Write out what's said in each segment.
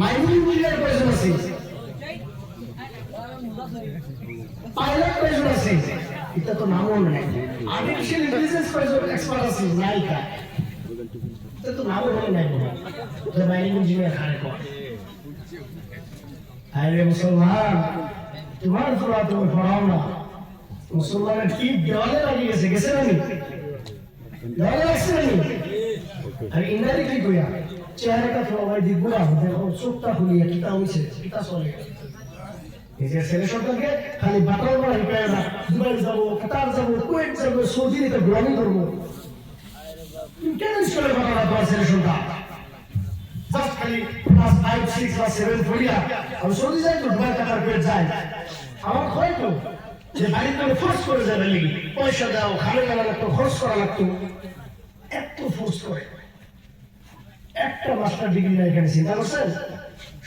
Mining engineer প্রয়োজন আছে, pilot প্রয়োজন আছে, এটা তো নামও নাই। আর্টিফিশিয়াল ইন্টেলিজেন্স প্রয়োজন এক্সপার্ট আছে, নাই কা এটা তো নামও নাই বাবা। তো মাইনিং ইঞ্জিনিয়ার খানে কর। আরে মুসলমান, তোমার ফুরা তুমি পড়াও না, মুসলমানের টিপ দেওয়ালে লাগিয়ে গেছে, গেছে না নি? দেওয়ালে লাগছে না নি? আর ইন্ডাইরেক্টলি কইয়া চেহারাটা তো ভাই দিব না, দেখো চোখটা খুলিয়া কিতা হইছে, কিতা চলে। এই যে ছেলে সন্তানকে খালি বাটাল মারা হিকায় না, দুবাই যাবো, কাতার যাবো, কুয়েত যাবো, সৌদি আরবে গ্রহণ করবো। তুমি কেন স্কুলে বাটালা তোমার ছেলে সন্তান? জাস্ট খালি ক্লাস 5, 6 বা 7 পড়িয়া আমি সৌদি যাই তো, দুবাই কাতার কুয়েত যাই। আমার হয় তো যে বাড়িতে ফোর্স করে যাবে লিখি, পয়সা দাও, খালে গেলা লাগতো, খরচ করা লাগতো, এত ফোর্স করে। একটা মাস্টার ডিগ্রি না এখানে, চিন্তা করছেন?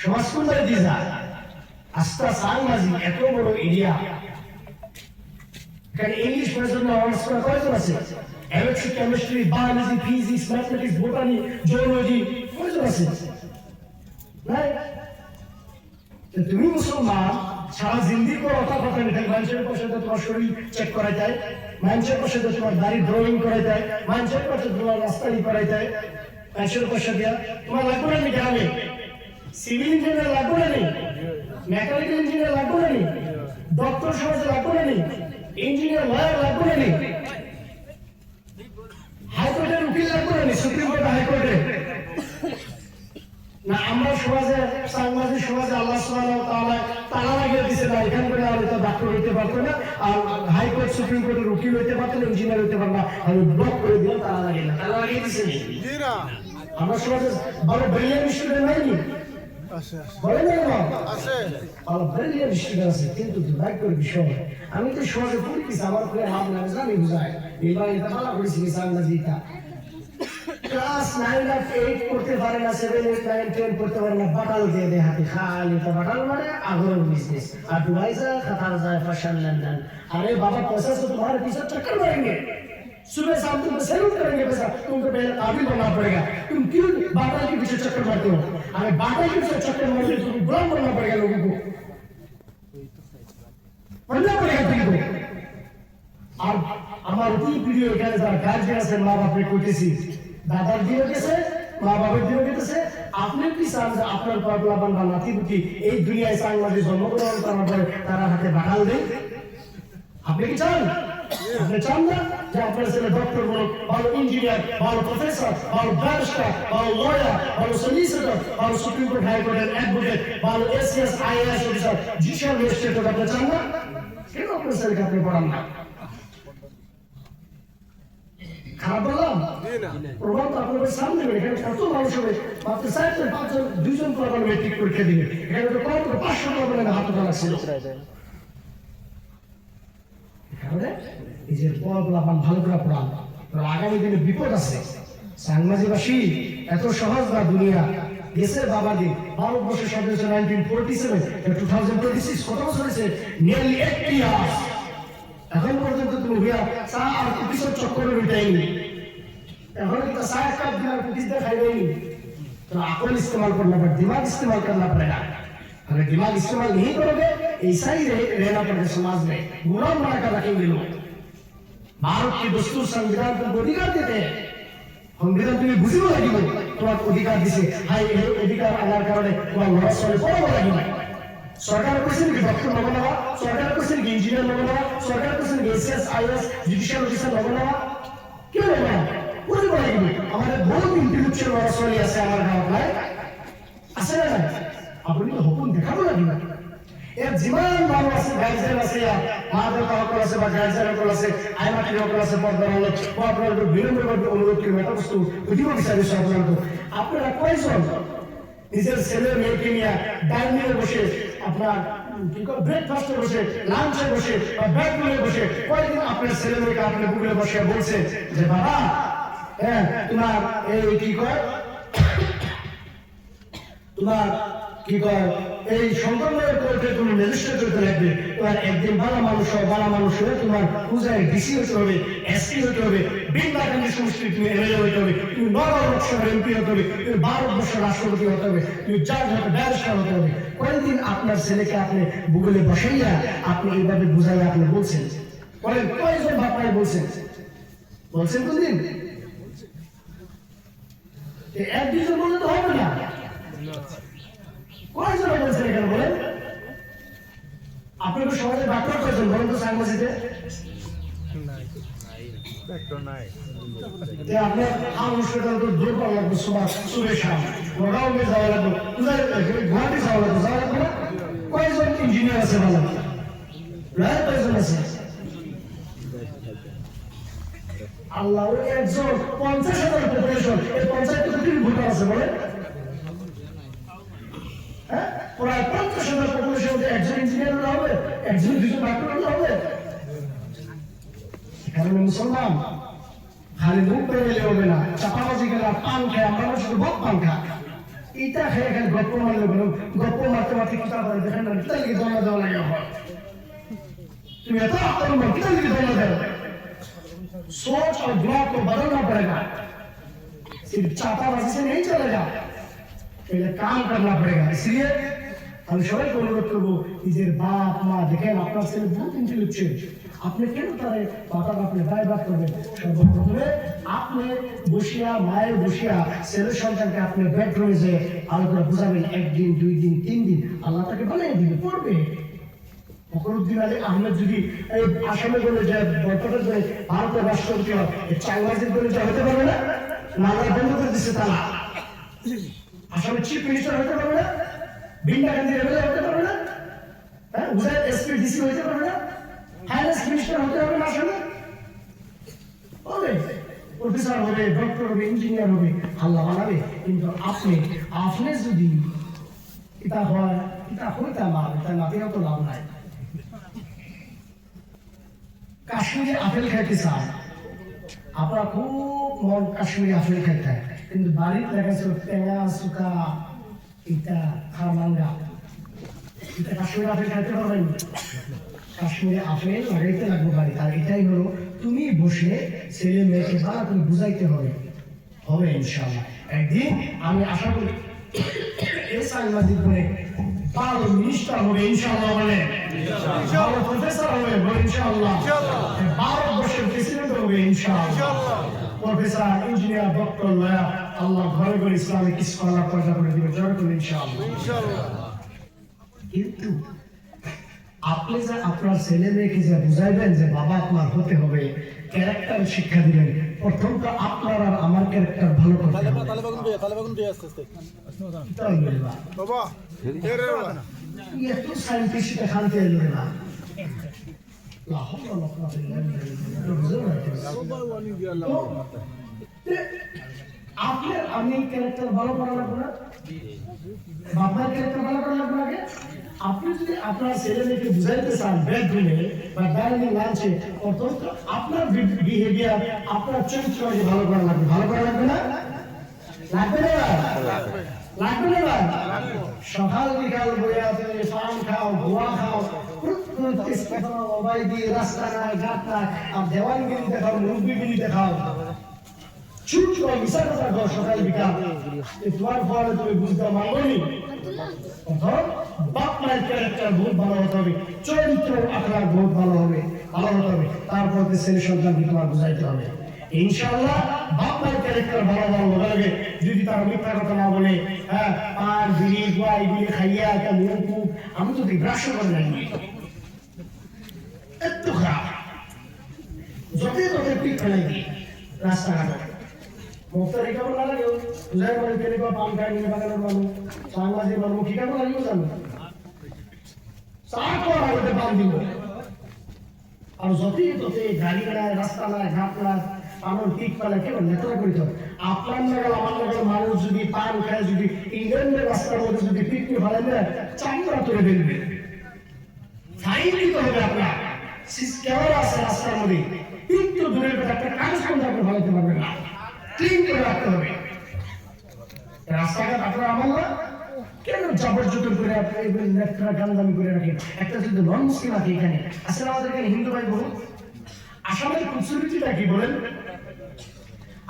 সমাজ কোন বাড়ি দিয়ে যায়? আস্তা সাংমাজি এত বড় এরিয়া, এখানে ইংলিশ মেজর না অনার্স করা কয়জন আছে? MSc chemistry, biology, physics, mathematics, botany, zoology কয়জন আছে? নাই। তুমি মুসলমান, সারা জিন্দি করে কথা কথা নেই, মানুষের পাশে তোমার শরীর চেক করাই যায়, মানুষের পাশে তোমার দাড়ি ড্রয়িং করাই যায়, মানুষের পাশে তোমার রাস্তাই করাই যায়, মানুষের পয়সা দিয়া তোমার লাগবে না গ্রামে। সিভিল ইঞ্জিনিয়ার লাগবে না নেই, মেকানিক্যাল ইঞ্জিনিয়ার লাগবে না নেই, ডক্টর সমাজে লাগবে না নেই, ইঞ্জিনিয়ার লয়ার লাগবে না নেই, হাইকোর্টের উকিল লাগবে না নেই, সুপ্রিম কোর্ট হাইকোর্টে না। আমরা সমাজে, সাংবাদিক সমাজে আল্লাহ সুবহানাহু ওয়া তাআলা তালা লাগিয়ে দিয়েছে না, এখান করে আর তো ডাক্তার হইতে পারতো না, আর হাইকোর্ট সুপ্রিম কোর্টের উকিল হইতে পারতো না, ইঞ্জিনিয়ার হইতে পারতো না, আমি ব্লক করে দিলাম, তালা লাগিয়ে না, তালা লাগিয়ে দিয়েছে না। আমরা সমাজে ভালো ব্রিলিয়ান্ট স্টুডেন্ট নাইনি, বলেন না ভালো ব্রিলিয়ান্ট স্টুডেন্ট আছে, কিন্তু দুর্ভাগ্যের বিষয় আমি তো সমাজে পড়তেছি, আমার করে হাত না জানি বুঝায় এবার এটা ভালো করেছি সাংবাদিকটা। ক্লাস 9 আর 8 পড়তে পারে না, 7, 8, 9, 10 পড়তে পারে না, বাটাল দিয়ে দেয় হাতে, খালি তো বাটাল মানে আগর বিজনেস। আর দুবাই যায়, কাতার যায়, ফ্যাশন লন্ডন। अरे बाबा पैसा से तुम्हारे पीछे चक्कर मारेंगे, सुबह शाम तुमको सैल्यूट करेंगे, पैसा तुमको पहले काबिल बनना पड़ेगा। तुम क्यों बाटाल के पीछे चक्कर मारते हो? अरे बाटाल के पीछे चक्कर मारते हो, तुमको गुलाम बनना पड़ेगा, लोगों को पढ़ना पड़ेगा तुमको। আর আমার অতি প্রিয় এখানে যারা গার্জিয়ান আছেন, মা বাপের কইতেছি, দাদার দিও গেছে, মা বাবার দিও গেছে, আপনি কি চান যে আপনার পাগলাবান বা নাতিপুতি এই দুনিয়ায় সাংবাদিক জন্মগ্রহণ করার পরে তারা হাতে বাটাল দেয়? আপনি কি চান? আপনি চান না যে আপনার ছেলে ডক্টর বলো, ভালো ইঞ্জিনিয়ার, ভালো প্রফেসর, ভালো ব্যারিস্টার, ভালো লয়ার, ভালো সলিসিটর, ভালো সুপ্রিম কোর্ট হাইকোর্টের অ্যাডভোকেট, ভালো ACS IAS officer, judicial magistrate আপনি চান না? কেন আপনার ছেলেকে আপনি পড়ান না? খারাপ বললাম? প্রমাণ তো আপনাদের সামনে, এখানে কত মানুষ হবে, মাত্র 4জন 5জন 2জন প্রমাণ মেট্রিক পরীক্ষা দিবে, এখানে তো কত 500 প্রমাণের হাত তোলা ছিল। এই যে পড়ালাম ভালো করে পড়ান, আগামী দিনে বিপদ আছে। সাংবাদিকবাসী এত সহজ না দুনিয়া। দেশের বাবাদি ভারতবর্ষের স্বাধীনতা 1947, 2026 কত বছর হয়েছে? Nearly 80 years. এখন পর্যন্ত তুমি হইয়া চা আর কুকিসের চক্করে মিটাইনি, এখন একটা চা এক কাপ দিলার কুকিস দিয়ে খাইবেনি। तो अकल इस्तेमाल करना पड़ेगा, दिमाग इस्तेमाल करना पड़ेगा। अगर दिमाग इस्तेमाल नहीं करोगे, ऐसा ही रहना पड़ेगा समाज में, गुलाम बनाकर रखेंगे लोग। भारत की दस्तूर संविधान तुमको अधिकार देते हैं, संविधान तुम्हें बुझिब লাগিব, তোমার অধিকার দিছে, হাই এই অধিকার আনার কারণে তোমার লড়া চলে পড়াবো লাগিব। সরকার কইছে কি ডক্টর লব না, সরকার কইছে কি ইঞ্জিনিয়ার লব না, সরকার কইছে কি এসএস আইএস জুডিশিয়াল অফিসার লব না, কেউ লব না, পড়িব লাগিব। আমাদের বহুত ইন্টেলেকচুয়াল লড়া চলি আছে আমার গাঁৱত, নাই আছে না? আপুনি তো সপোন দেখাব লাগিব। এর যিমান মানুষ আছে, গার্জিয়ান আছে, মা দেউতাসকল আছে বা গাৰ্জিয়ানসকল আছে, আই মাতৃসকল আছে, পৰ্দাৰ হলত মই আপোনালোকক বিনম্ৰভাৱে অনুৰোধ কৰিম, এটা বস্তু সুধিব বিচাৰিছো আপোনালোকক, আপনারা কয়জন নিজের ছেলে মেয়েকে নিয়ে ডাইনিংয়ে বসে, আপনার কি কয় ব্রেকফাস্টে বসে, লাঞ্চে বসে বা ব্যাকরুমে বসে কয়দিন আপনার ছেলে মেয়েকে আপনি বুকে বসে বলছে যে বাবা হ্যাঁ তোমার এই কি কয় তোমার কি কয় এই সন্তানের কোর্টে তুমি ম্যাজিস্ট্রেট হতে লাগবে, তোমার একদিন ভালো মানুষ হয়ে তোমার পূজায় ডিসি হতে হবে, এসপি হতে হবে, বিন্দাকান্দি সমষ্টি তুমি এমএলএ হতে হবে, তুমি 9 লোকসভার এমপি হতে হবে, তুমি 12 বছর রাষ্ট্রপতি হতে হবে, তুমি জাজ হতে ব্যারিস্টার হতে হবে। কয়েকদিন আপনার ছেলেকে আপনি গুগলে বসাইয়া আপনি এইভাবে বুঝাইয়া আপনি বলছেন, বলেন কয়েকজন বাপাই বলছেন কোনদিন? এক দুজন বললে তো হবে না, কয়েকজন বলছেন এখানে বলেন? আপনার তো সমাজে ডাক্তার কয়েকজন বলেন তো সাংবাদিকে? আপনার হাসপাতাল তো দূর করা লাগবে, সুরেশ যাওয়া লাগবে, গুয়াহাটি যাওয়া লাগবে না? কয়েকজন ইঞ্জিনিয়ার আছে ভালো, কয়েকজন আছে? আল্লাহ একজন 50,000 পপুলেশন, এই 50 কোটি ভোটার আছে বলে, হ্যাঁ প্রায় 50,000 পপুলেশন, একজন ইঞ্জিনিয়ার হলে হবে, একজন দুজন ডাক্তার হলে হবে? কারণ মুসলমান খালি মুখ পেলে হবে না, চাপাবাজি গেলে পান খায়, আমরা শুধু বক পান খা, এটা খেয়ে এখানে গপ্প মারলে বলো, গপ্প মারতে মারতে কথা বলে দেখেন না, কিতা লিখে দমা দেওয়া লাগে হয়, তুমি এত আক্রমণ कितना लिखी दौलत है, सोच और दिमाग को बदलना पड़ेगा, सिर्फ चापाबाजी से नहीं चलेगा, पहले काम करना पड़ेगा। इसलिए हम সবাই অনুরোধ করবো, নিজের বাপ মা দেখেন আপনার ছেলে বহুত ইন্টেলেকচুয়াল, আপনি কেন তারে কথা আপনি দায়ভার করবেন? সর্বপ্রথমে আপনি বসিয়া মায়ের বসিয়া ছেলের সন্তানকে আপনি বেডরুমে যে আলোচনা বুঝাবেন, 1 দিন 2 দিন 3 দিন, আল্লাহ তাকে বানিয়ে দিবে, পড়বে। ফখরুদ্দিন আলী আহমেদ যদি এই আসামে বলে যে বর্তমানে করে ভারতের রাষ্ট্রপতি হয়, চাইনাজির বলে যে হতে পারবে না, নাগা বন্ধ করে দিচ্ছে তালা, আসামের চিফ মিনিস্টার হতে পারবে না, বিন্দাকান্দি এমএলএ হতে পারবে না, হ্যাঁ উদয় এসপি ডিসি হতে পারবে না, ফাইন্যান্স মিনিস্টার হতে হবে না, আসামে হবে, প্রফেসর হবে, ডক্টর হবে, ইঞ্জিনিয়ার হবে, আল্লাহ বানাবে। কিন্তু আপনি যদি এটা হয়, এটা হইতে না, এটা নাতিরা তো লাভ নাই। কাশ্মীরে আপেল খাইতে চান, আপনারা খুব মন কাশ্মীরি আপেল খাইতে হয়, কিন্তু বাড়ির দেখাচ্ছে টেঙা সুকা এটা খারমাঙ্গা, এটা কাশ্মীরি আপেল খাইতে পারবেন? কাশ্মীরে আপেল লাগাইতে লাগবে বাড়ি। আর এটাই হলো তুমি বসে ছেলে মেয়েকে ভালো করে বুঝাইতে হবে, হবে ইনশাআল্লাহ। একদিন আমি আশা করি এই সাংবাদিক বলে ভালো মিনিস্টার হবে ইনশাআল্লাহ, বলে ভালো প্রফেসর হবে বলে ইনশাআল্লাহ, ভারতবর্ষের প্রেসিডেন্ট হবে ইনশাআল্লাহ, প্রফেসর ইঞ্জিনিয়ার ডক্টর লয়া আল্লাহ ঘরে ঘরে ইসলামিক স্কলার পয়দা করে দিবে, জয় করে ইনশাআল্লাহ। কিন্তু আপনি যে আপনার ছেলে মেয়েকে যে বুঝাইবেন যে বাবা আপনার হতে হবে, ক্যারেক্টার শিক্ষা দিবেন, প্রথম তো আপনার আর আমার ক্যারেক্টার ভালো করতে হবে। এত সাইন্টিস্ট খানতে এলো না, আপনার আমি ক্যারেক্টার ভালো করা লাগবে না, বাবার ক্যারেক্টার ভালো করা লাগবে না। আপনি যদি আপনার ছেলে মেয়েকে বুঝাইতে চান বেডরুমে বা ডাইনিং লাঞ্চে, অন্তত আপনার বিহেভিয়ার, আপনার চরিত্রকে ভালো করা লাগবে, ভালো করা লাগবে না? লাগবে না? লাগবে না? সকাল বিকাল বইয়া তুমি পান খাও, গোয়া খাও, মোবাইল দিয়ে রাস্তা নাই, ঘাট নাই, আর দেওয়ানগিরি দেখাও, মুরব্বিগিরি দেখাও, চুপ করে মিশা কথা কর সকাল বিকাল, তোমার ফলে তুমি বুঝতে পারবনি। বাপ মায়ের ক্যারেক্টার বহুত ভালো হতে হবে, চরিত্র আপনার বহুত ভালো হতে হবে, তারপর ছেলে সন্তানকে তোমার বুঝাইতে হবে ইনশাআল্লাহ। বাপ মায়ের ক্যারেক্টার ভালো হবে, যদি তারা মিথ্যা কথা না বলে, হ্যাঁ পান বিড়ি গোয়া এগুলি খাইয়া একটা মুখ আমি তো বিভ্রাস করে নাই, এত খারাপ, যতই পিক ফেলাই দিই রাস্তাঘাটে, মুক্তারি কেমন লাগে বুঝাই বলে কেনেকুৱা পান খাই নিয়ে বাগানের মানুষ, সাংবাদিক মানুষ কি কেমন লাগিব জানো, চাহ খোৱাৰ আগতে পান দিব, আৰু যতই গাড়ী নাই, রাস্তা নাই, ঘাট নাই, পানৰ পিক পালে কেউ লেতেৰা কৰি থয়। আপনার নাগাল আমার নাগাল মানুষ যদি পান খায়, যদি ইংল্যান্ডের রাস্তার মধ্যে যদি পিকনি ফেলে দেয়, চামড়া তুলে ফেলবে, ফাইন দিতে হবে। আপনার ক্যামেরা আছে রাস্তার মধ্যে, কিন্তু দূরের কথা একটা কাগজ পর্যন্ত আপনি ফেলাতে পারবেন না, ক্লিন করে রাখতে হবে। রাস্তাঘাট আপনার আমার না, কেন জবরজতন করে লেখা গান্দামি করে রাখেন? একটা যদি নন মুসলিম আছে এখানে, আসলে আমাদের এখানে হিন্দু ভাই বহু। আসামের খুবসুরতিটা কি বলেন?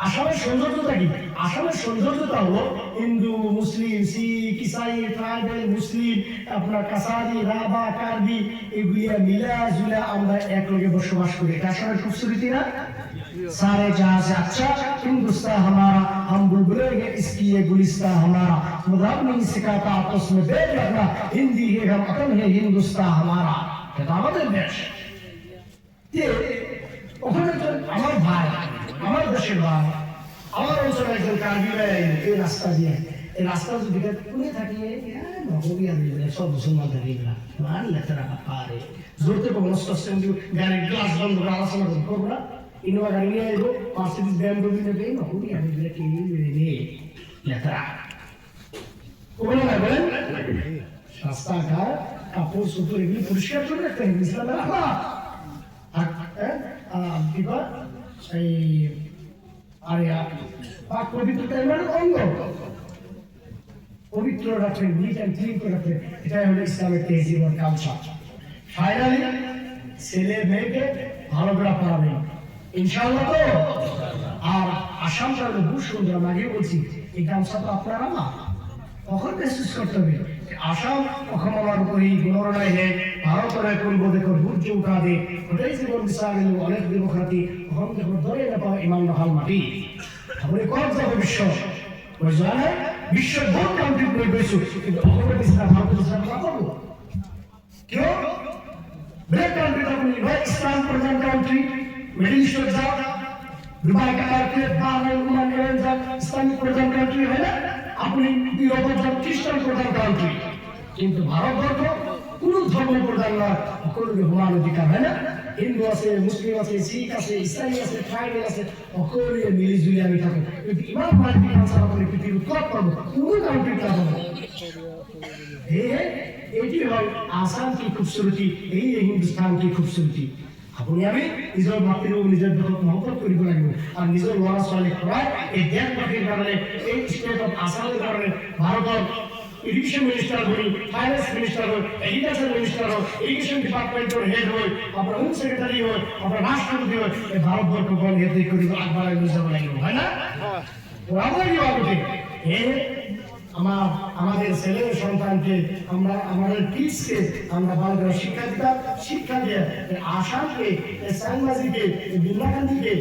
আসামের সৌন্দর্যটা কি? আসামের সৌন্দর্যটা হলো হিন্দু, মুসলিম, শিখ, ইসাই, ট্রাইবেল, মুসলিম, আপনার কাসারি, রাভা, কার্বি, এগুলিয়া মিলা জুলা আমরা এক লগে বসবাস করি। এটা আসামের খুবসুরতি না? सारे जहां से अच्छा हिंदुस्तान हमारा, हम बुलबुलेंगे इसकी ये गुलिस्तान हमारा, मजहब नहीं सिखाता आपस में बैठ रखना, हिंदी है हम वतन है हिंदुस्तान हमारा। এটা আমাদের দেশ। ওখানে তো আমার ভাই, আমার দেশের ভাই, আমার অঞ্চলে একজন কার্বি ভাই এই রাস্তা দিয়ে, এই রাস্তা যদি কোনে থাকিয়ে নবী আমি সব মুসলমান থাকি না মান লেখা পারে জোরতে নষ্ট গাড়ির গ্লাস বন্ধ করে আলোচনা করবো না। ইনোভা গাড়ি নিয়ে আসবো, মার্সিডিজ BMW নেবে, নবী আমি নিয়ে লেখা ওগুলো না বলেন। রাস্তাঘাট, কাপড় চোপড় এগুলি পরিষ্কার করে রাখতে হবে ইসলামের আখলাক। বিবাহ এই আরে পাক পবিত্রতা মানে অঙ্গ পবিত্র রাখবেন, নিট অ্যান্ড ক্লিন করে রাখবেন, এটাই হলো ইসলামের তেহজিব আর কালচার। ফাইনালি ছেলে মেয়েকে ভালো করে পড়াবেন ইনশাআল্লাহ তো। আর আসামটা হলো খুব সুন্দর, আমি আগে বলছি এই গামছা তো আপনারা না কখন মেসেজ করতে হবে। আসাম কখন আমার উপরে গুণরণায় নেই ভারতের করব দেখো বুর্জ উঠা দে ওটাই জীবন বিচার অনেক ডেমোক্রাতি কখন দেখো ধরে না পাও ইমান নহাল মাটি আপনি কত যাবে বিশ্ব ওই জানে বিশ্বের বহু কান্ট্রি করে পেয়েছো, কিন্তু অপরাধ ইসলাম ভারতের ইসলাম না করবো কেউ ব্রেক কান্ট্রি আপনি ইসলাম প্রধান কান্ট্রি মিডল ইস্টের যাও, দুবাই কান্ট্রি, বাংলাদেশ, ওমান, যাও ইসলামিক প্রধান কান্ট্রি হয় না, আপনি ইউরোপের যাও খ্রিস্টান প্রধান কান্ট্রি, কিন্তু ভারতবর্ষ কোন ধর্ম প্রধান নয়, সকলের সমান অধিকার হয় না। হিন্দু আছে, মুসলিম আছে, শিখ আছে, ইসলামী আছে, ট্রাইবেল আছে, সকলে মিলিজুলি আমি থাকবো। কিন্তু ইমাম মালিক আনসার আপনি পৃথিবীর উৎকট করবো কোন কান্ট্রি পাবো এটি হয় আসাম কি খুবসুরতি, এই হিন্দুস্তান কি খুবসুরতি। আপনি আমি নিজের মাতৃ নিজের দেশত মহব্বত কৰিব লাগিব আর নিজের ল'ৰা ছোৱালীক পঢ়াই এই দেশবাসীর কারণে এই স্টেট অফ আসামের কারণে ভারতের এডুকেশন মিনিস্টার হই, ফাইন্যান্স মিনিস্টার হই, এগ্রিকালচার মিনিস্টার হই, ইরিগেশন ডিপার্টমেন্টের হেড হই, আপনার হোম সেক্রেটারি হই, আপনার রাষ্ট্রপতি হই, এই ভারতবর্ষ বল হেতে করিব আগবাড়াই নিয়ে যাব লাগিব হয় না? ওরাও কি হবে আমাদের ছেলে সন্তানকে আমরা আমাদের কিডসকে আমরা ভালো করে শিক্ষা দিয়ে আসামকে সাংবাদিকে বিন্দাকান্দিকে